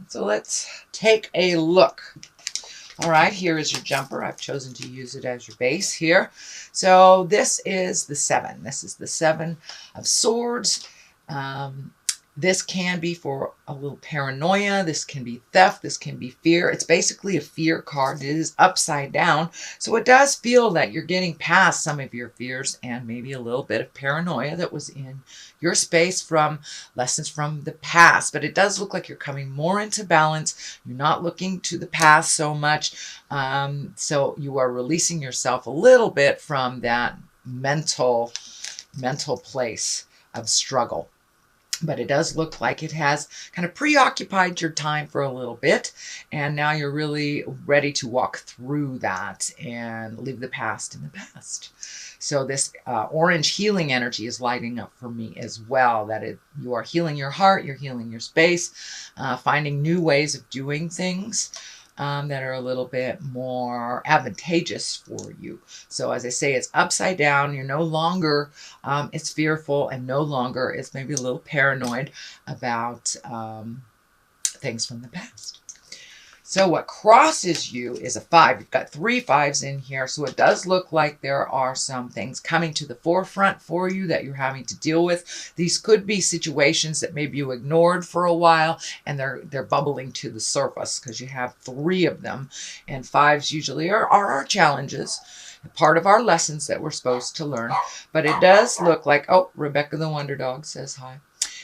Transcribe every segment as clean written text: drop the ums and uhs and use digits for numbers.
So let's take a look. All right, here is your jumper. I've chosen to use it as your base here. So this is the 7. This is the 7 of Swords. Um, this can be for a little paranoia. This can be theft. This can be fear. It's basically a fear card. It is upside down. So it does feel that you're getting past some of your fears and maybe a little bit of paranoia that was in your space from lessons from the past. But it does look like you're coming more into balance. You're not looking to the past so much. So you are releasing yourself a little bit from that mental place of struggle. But it does look like it has kind of preoccupied your time for a little bit. And now you're really ready to walk through that and leave the past in the past. So this orange healing energy is lighting up for me as well. That you are healing your heart, you're healing your space, finding new ways of doing things. That are a little bit more advantageous for you. So as I say, it's upside down. You're no longer, it's fearful, and no longer it's maybe a little paranoid about things from the past. So what crosses you is a 5. You've got 3 5s in here. So it does look like there are some things coming to the forefront for you that you're having to deal with. These could be situations that maybe you ignored for a while and they're bubbling to the surface because you have 3 of them. And 5s usually are our challenges, part of our lessons that we're supposed to learn. But it does look like, oh, Rebecca the Wonder Dog says hi.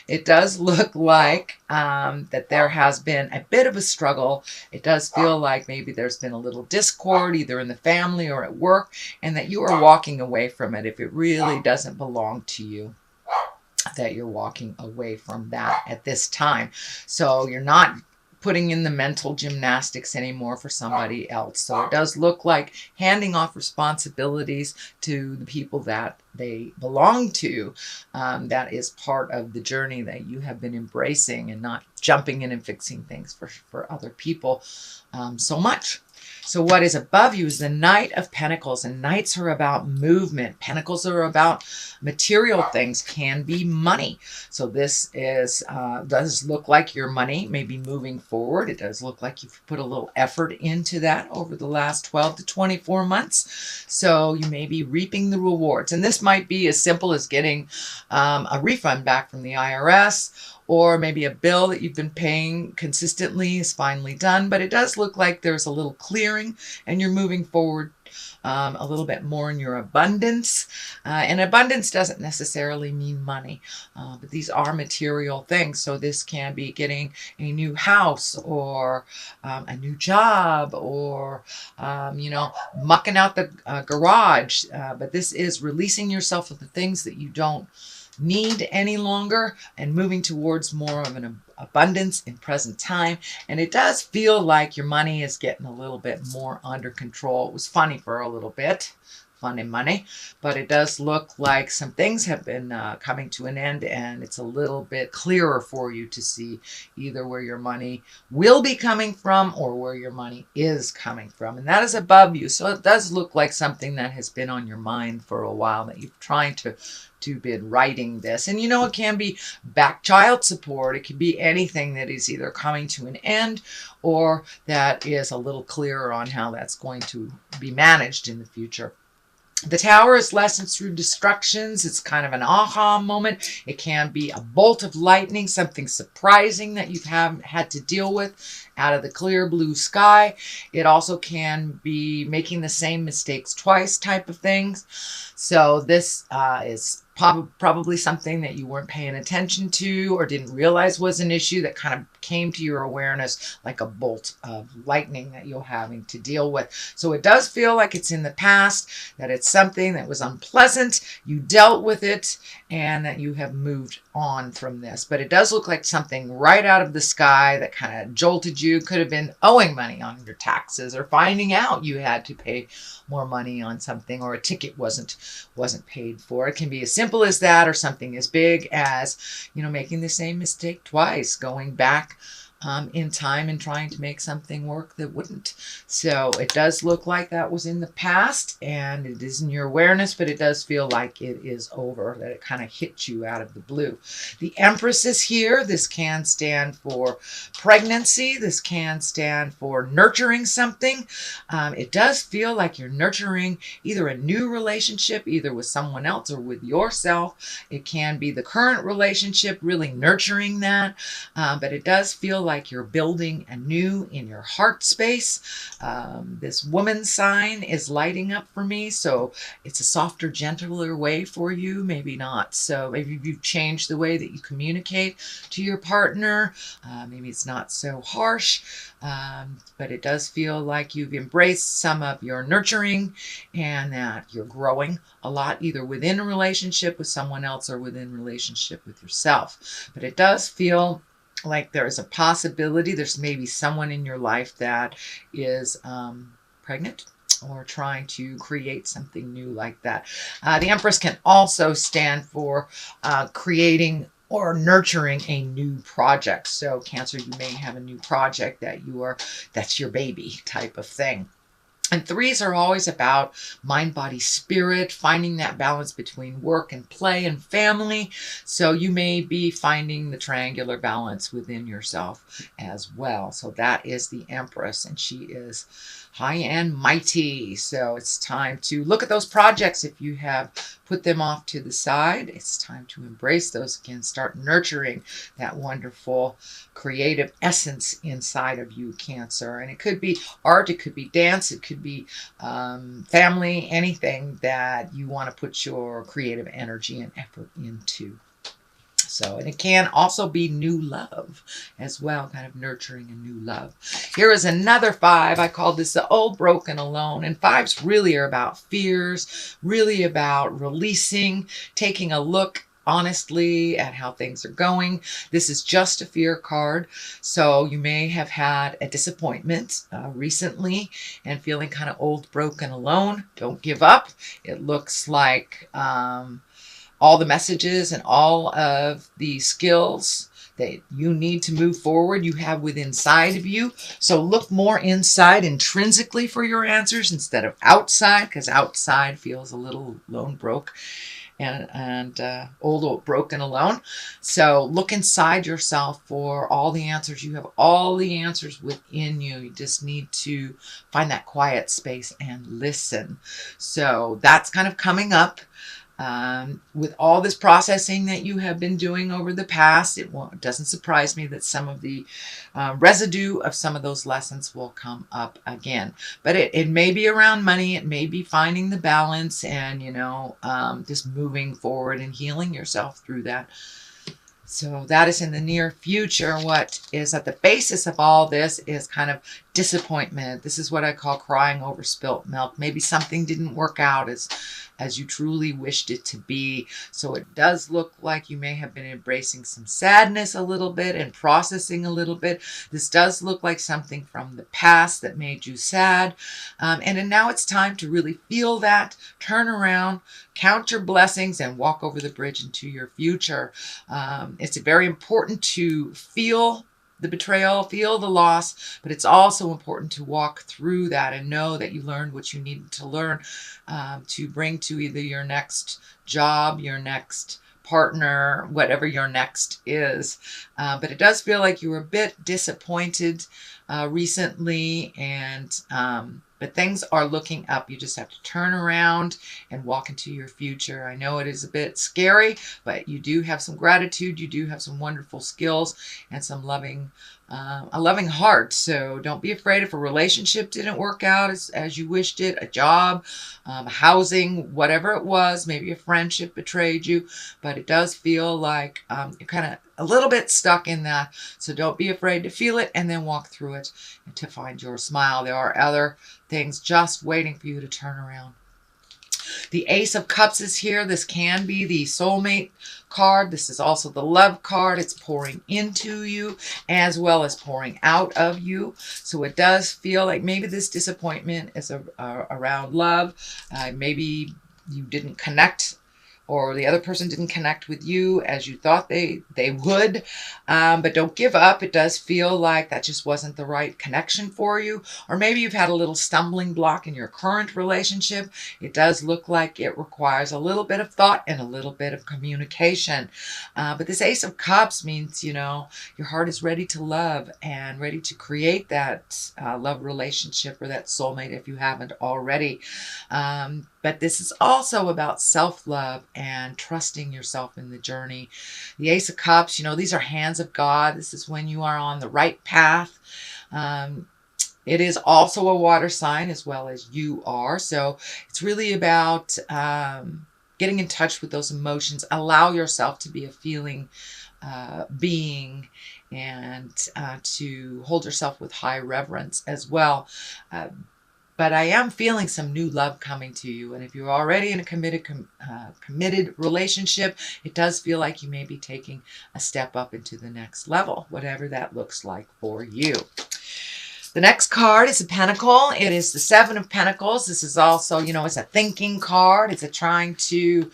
It does look like that there has been a bit of a struggle. It does feel like maybe there's been a little discord either in the family or at work, and that you are walking away from it if it really doesn't belong to you, that you're walking away from that at this time. So you're not putting in the mental gymnastics anymore for somebody else. So it does look like handing off responsibilities to the people that they belong to. That is part of the journey that you have been embracing and not jumping in and fixing things for other people so much. So what is above you is the Knight of Pentacles, and Knights are about movement. Pentacles are about material things, can be money. So this is does look like your money may be moving forward. It does look like you've put a little effort into that over the last 12 to 24 months. So you may be reaping the rewards. And this might be as simple as getting a refund back from the IRS, or maybe a bill that you've been paying consistently is finally done. But it does look like there's a little clearing and you're moving forward a little bit more in your abundance. And abundance doesn't necessarily mean money, but these are material things. So this can be getting a new house or a new job or, mucking out the garage. But this is releasing yourself of the things that you don't need any longer and moving towards more of an abundance in present time. And it does feel like your money is getting a little bit more under control. It was funny for a little bit, fun and money, but it does look like some things have been coming to an end, and it's a little bit clearer for you to see either where your money will be coming from or where your money is coming from. And that is above you. So it does look like something that has been on your mind for a while, that you've trying to been writing this. And it can be back child support. It can be anything that is either coming to an end or that is a little clearer on how that's going to be managed in the future. The Tower is lessons through destructions. It's kind of an aha moment. It can be a bolt of lightning, something surprising that you've had to deal with out of the clear blue sky. It also can be making the same mistakes twice type of things. So this is probably something that you weren't paying attention to or didn't realize was an issue that kind of came to your awareness like a bolt of lightning that you're having to deal with. So it does feel like it's in the past, that it's something that was unpleasant, you dealt with it, and that you have moved on from this. But it does look like something right out of the sky that kind of jolted you. Could have been owing money on your taxes or finding out you had to pay more money on something, or a ticket wasn't paid for. It can be as simple as that, or something as big as making the same mistake twice, going back in time and trying to make something work that wouldn't. So it does look like that was in the past and it is in your awareness, but it does feel like it is over, that it kind of hit you out of the blue. The Empress is here. This can stand for pregnancy. This can stand for nurturing something. It does feel like you're nurturing either a new relationship, either with someone else or with yourself. It can be the current relationship, really nurturing that. But it does feel like you're building anew in your heart space. This woman sign is lighting up for me, so it's a softer, gentler way for you. Maybe not. So maybe you've changed the way that you communicate to your partner. Maybe it's not so harsh, but it does feel like you've embraced some of your nurturing and that you're growing a lot, either within a relationship with someone else or within a relationship with yourself. But it does feel like there is a possibility there's maybe someone in your life that is pregnant or trying to create something new like that. The Empress can also stand for creating or nurturing a new project. So Cancer, you may have a new project that's your baby type of thing. And threes are always about mind, body, spirit, finding that balance between work and play and family. So you may be finding the triangular balance within yourself as well. So that is the Empress, and she is high and mighty. So it's time to look at those projects. If you have put them off to the side, it's time to embrace those again. Start nurturing that wonderful creative essence inside of you, Cancer. And it could be art, it could be dance, it could be family, anything that you want to put your creative energy and effort into. So, and it can also be new love as well, kind of nurturing a new love. Here is another 5. I call this the old, broken, alone. And 5s really are about fears, really about releasing, taking a look honestly at how things are going. This is just a fear card. So you may have had a disappointment recently and feeling kind of old, broken, alone. Don't give up. It looks like all the messages and all of the skills that you need to move forward you have within inside of you. So look more inside intrinsically for your answers instead of outside, because outside feels a little lone, broke, and old, broken, alone. So look inside yourself for all the answers. You have all the answers within you. You just need to find that quiet space and listen. So that's kind of coming up. With all this processing that you have been doing over the past, it doesn't surprise me that some of the residue of some of those lessons will come up again. But it may be around money, it may be finding the balance and, just moving forward and healing yourself through that. So that is in the near future. What is at the basis of all this is kind of disappointment. This is what I call crying over spilt milk. Maybe something didn't work out as you truly wished it to be. So it does look like you may have been embracing some sadness a little bit and processing a little bit. This does look like something from the past that made you sad. And now it's time to really feel that, turn around, count your blessings, and walk over the bridge into your future. It's very important to feel the betrayal, feel the loss, but it's also important to walk through that and know that you learned what you needed to learn to bring to either your next job, your next partner, whatever your next is. But it does feel like you were a bit disappointed recently, and but things are looking up. You just have to turn around and walk into your future. I know it is a bit scary, but you do have some gratitude. You do have some wonderful skills and some a loving heart. So don't be afraid if a relationship didn't work out as you wished it, a job, housing, whatever it was, maybe a friendship betrayed you, but it does feel like you're kind of a little bit stuck in that. So don't be afraid to feel it and then walk through it to find your smile. There are other things just waiting for you to turn around. The Ace of Cups is here. This can be the soulmate card. This is also the love card. It's pouring into you as well as pouring out of you. So it does feel like maybe this disappointment is around love. Maybe you didn't connect or the other person didn't connect with you as you thought they would. But don't give up. It does feel like that just wasn't the right connection for you. Or maybe you've had a little stumbling block in your current relationship. It does look like it requires a little bit of thought and a little bit of communication. But this Ace of Cups means, your heart is ready to love and ready to create that love relationship or that soulmate if you haven't already. But this is also about self-love and trusting yourself in the journey. The Ace of Cups, these are hands of God. This is when you are on the right path. It is also a water sign as well as you are. So it's really about getting in touch with those emotions. Allow yourself to be a feeling being, and to hold yourself with high reverence as well. But I am feeling some new love coming to you. And if you're already in a committed relationship, it does feel like you may be taking a step up into the next level, whatever that looks like for you. The next card is a Pentacle. It is the Seven of Pentacles. This is also, it's a thinking card. It's a trying to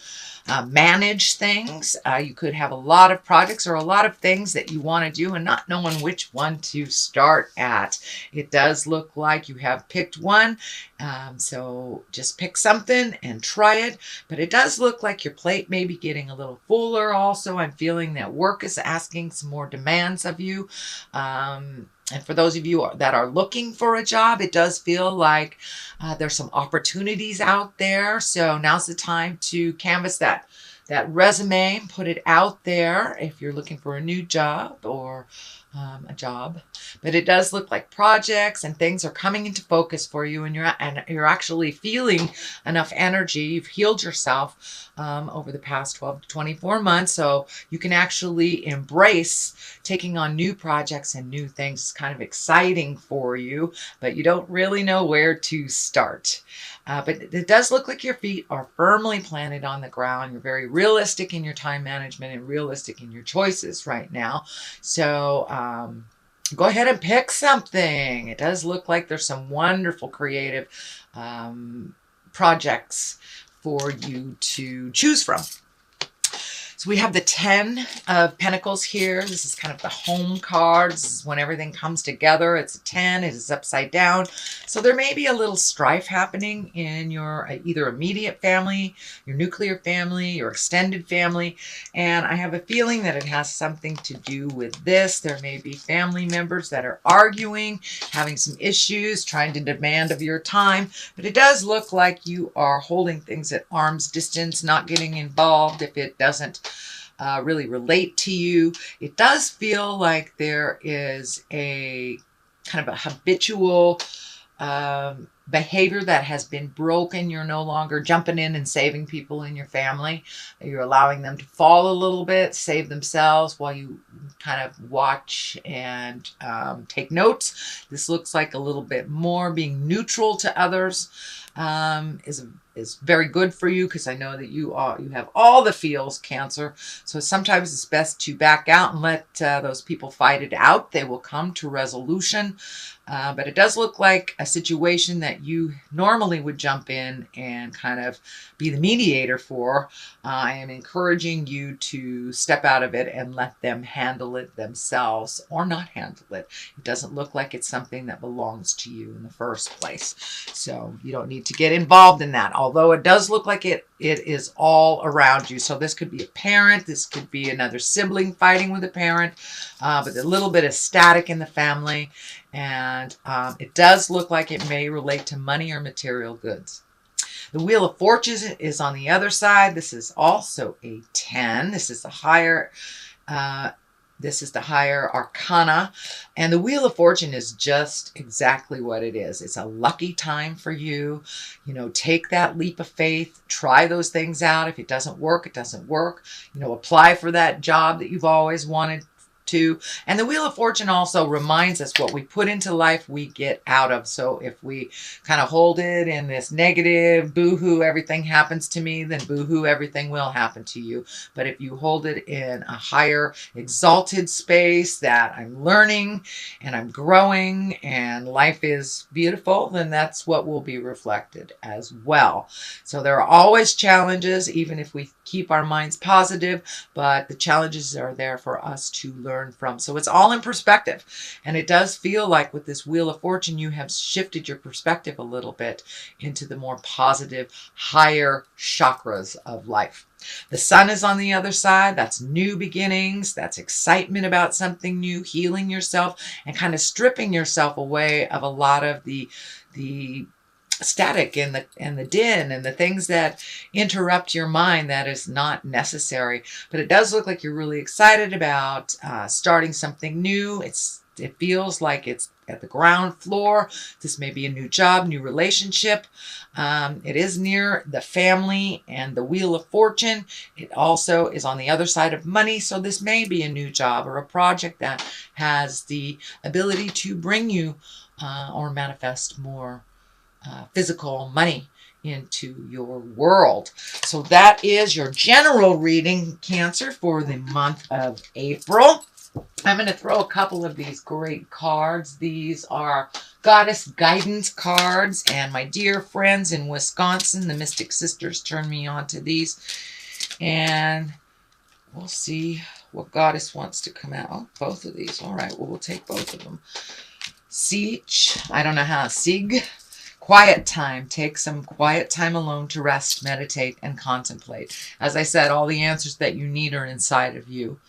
manage things. You could have a lot of projects or a lot of things that you want to do and not knowing which one to start at. It does look like you have picked one. So just pick something and try it. But it does look like your plate may be getting a little fuller also. I'm feeling that work is asking some more demands of you. And for those of you that are looking for a job, it does feel like there's some opportunities out there. So now's the time to canvas that resume, put it out there if you're looking for a new job or a job. But it does look like projects and things are coming into focus for you, and you're actually feeling enough energy. You've healed yourself over the past 12 to 24 months, so you can actually embrace taking on new projects and new things. It's kind of exciting for you, but you don't really know where to start. But it does look like your feet are firmly planted on the ground. You're very realistic in your time management and realistic in your choices right now. So go ahead and pick something. It does look like there's some wonderful creative projects for you to choose from. So we have the 10 of Pentacles here. This is kind of the home card. This is when everything comes together. It's a 10. It is upside down. So there may be a little strife happening in your either immediate family, your nuclear family, your extended family. And I have a feeling that it has something to do with this. There may be family members that are arguing, having some issues, trying to demand of your time. But it does look like you are holding things at arm's distance, not getting involved if it doesn't really relate to you. It does feel like there is a kind of a habitual behavior that has been broken. You're no longer jumping in and saving people in your family. You're allowing them to fall a little bit, save themselves while you kind of watch and take notes. This looks like a little bit more being neutral to others is very good for you, because I know that you have all the feels, Cancer. So sometimes it's best to back out and let those people fight it out. They will come to resolution. But it does look like a situation that you normally would jump in and kind of be the mediator for. I am encouraging you to step out of it and let them handle it themselves, or not handle it. It doesn't look like it's something that belongs to you in the first place. So you don't need to get involved in that, although it does look like it is all around you. So this could be a parent, this could be another sibling fighting with a parent, but a little bit of static in the family. And it does look like it may relate to money or material goods. The Wheel of Fortune is on the other side. This is also a 10. This is the higher arcana. And the Wheel of Fortune is just exactly what it is. It's a lucky time for you. Take that leap of faith. Try those things out. If it doesn't work, it doesn't work. Apply for that job that you've always wanted to. And the Wheel of Fortune also reminds us what we put into life, we get out of. So if we kind of hold it in this negative, boo-hoo, everything happens to me, then boo-hoo, everything will happen to you. But if you hold it in a higher, exalted space that I'm learning and I'm growing and life is beautiful, then that's what will be reflected as well. So there are always challenges, even if we keep our minds positive, but the challenges are there for us to learn from. So it's all in perspective. And it does feel like with this Wheel of Fortune, you have shifted your perspective a little bit into the more positive, higher chakras of life. The sun is on the other side. That's new beginnings. That's excitement about something new, healing yourself, and kind of stripping yourself away of a lot of the static and the din and the things that interrupt your mind that is not necessary. But it does look like you're really excited about starting something new. It feels like it's at the ground floor. This may be a new job, new relationship. It is near the family and the Wheel of Fortune. It also is on the other side of money. So this may be a new job or a project that has the ability to bring you or manifest more physical money into your world. So that is your general reading, Cancer, for the month of April. I'm going to throw a couple of these great cards. These are Goddess Guidance cards, and my dear friends in Wisconsin, the Mystic Sisters, turned me on to these. And we'll see what Goddess wants to come out. Oh, both of these. All right, well, we'll take both of them. Siege. I don't know how. Sig. Quiet time. Take some quiet time alone to rest, meditate, and contemplate. As I said, all the answers that you need are inside of you.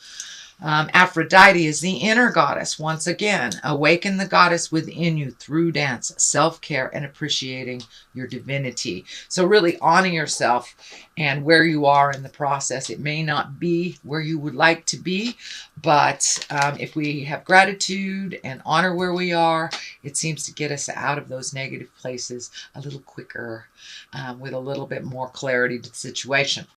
Aphrodite is the inner goddess. Once again, awaken the goddess within you through dance, self-care, and appreciating your divinity. So really honor yourself and where you are in the process. It may not be where you would like to be, but if we have gratitude and honor where we are, it seems to get us out of those negative places a little quicker with a little bit more clarity to the situation.